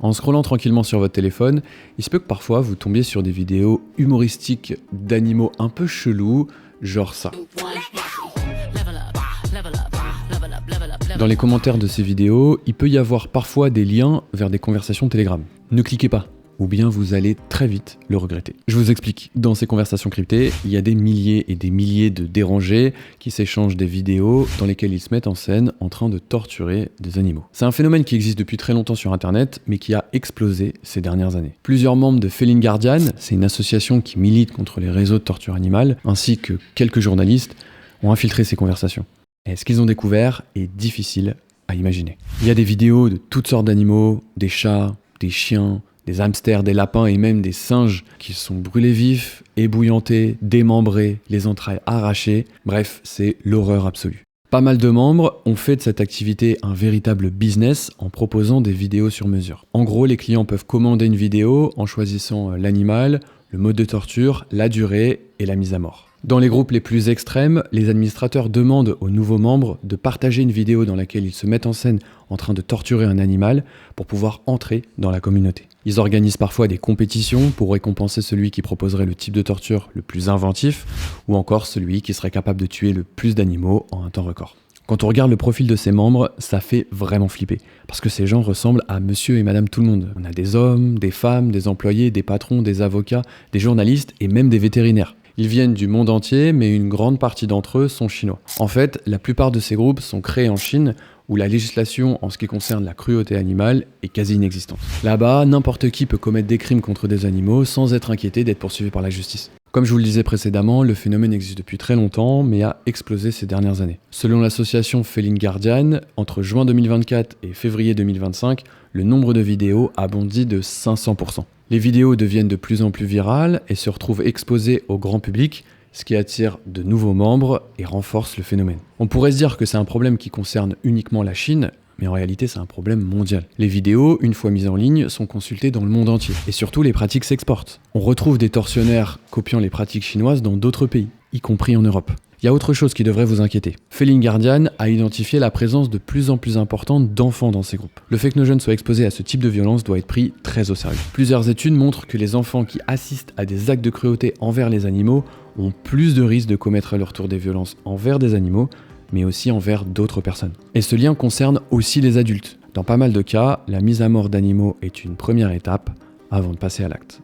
En scrollant tranquillement sur votre téléphone, il se peut que parfois vous tombiez sur des vidéos humoristiques d'animaux un peu chelous, genre ça. Dans les commentaires de ces vidéos, il peut y avoir parfois des liens vers des conversations Telegram. Ne cliquez pas, ou bien vous allez très vite le regretter. Je vous explique, dans ces conversations cryptées, il y a des milliers et des milliers de dérangés qui s'échangent des vidéos dans lesquelles ils se mettent en scène en train de torturer des animaux. C'est un phénomène qui existe depuis très longtemps sur internet, mais qui a explosé ces dernières années. Plusieurs membres de Feline Guardian, c'est une association qui milite contre les réseaux de torture animale, ainsi que quelques journalistes, ont infiltré ces conversations. Et ce qu'ils ont découvert est difficile à imaginer. Il y a des vidéos de toutes sortes d'animaux, des chats, des chiens, des hamsters, des lapins et même des singes qui sont brûlés vifs, ébouillantés, démembrés, les entrailles arrachées. Bref, c'est l'horreur absolue. Pas mal de membres ont fait de cette activité un véritable business en proposant des vidéos sur mesure. En gros, les clients peuvent commander une vidéo en choisissant l'animal, le mode de torture, la durée et la mise à mort. Dans les groupes les plus extrêmes, les administrateurs demandent aux nouveaux membres de partager une vidéo dans laquelle ils se mettent en scène en train de torturer un animal pour pouvoir entrer dans la communauté. Ils organisent parfois des compétitions pour récompenser celui qui proposerait le type de torture le plus inventif ou encore celui qui serait capable de tuer le plus d'animaux en un temps record. Quand on regarde le profil de ces membres, ça fait vraiment flipper. Parce que ces gens ressemblent à monsieur et madame tout le monde. On a des hommes, des femmes, des employés, des patrons, des avocats, des journalistes et même des vétérinaires. Ils viennent du monde entier, mais une grande partie d'entre eux sont chinois. En fait, la plupart de ces groupes sont créés en Chine, où la législation en ce qui concerne la cruauté animale est quasi inexistante. Là-bas, n'importe qui peut commettre des crimes contre des animaux sans être inquiété d'être poursuivi par la justice. Comme je vous le disais précédemment, le phénomène existe depuis très longtemps, mais a explosé ces dernières années. Selon l'association Feline Guardian, entre juin 2024 et février 2025, le nombre de vidéos a bondi de 500%. Les vidéos deviennent de plus en plus virales et se retrouvent exposées au grand public, ce qui attire de nouveaux membres et renforce le phénomène. On pourrait se dire que c'est un problème qui concerne uniquement la Chine, mais en réalité c'est un problème mondial. Les vidéos, une fois mises en ligne, sont consultées dans le monde entier. Et surtout, les pratiques s'exportent. On retrouve des tortionnaires copiant les pratiques chinoises dans d'autres pays, y compris en Europe. Il y a autre chose qui devrait vous inquiéter. Feline Guardian a identifié la présence de plus en plus importante d'enfants dans ces groupes. Le fait que nos jeunes soient exposés à ce type de violence doit être pris très au sérieux. Plusieurs études montrent que les enfants qui assistent à des actes de cruauté envers les animaux ont plus de risques de commettre à leur tour des violences envers des animaux, mais aussi envers d'autres personnes. Et ce lien concerne aussi les adultes. Dans pas mal de cas, la mise à mort d'animaux est une première étape avant de passer à l'acte.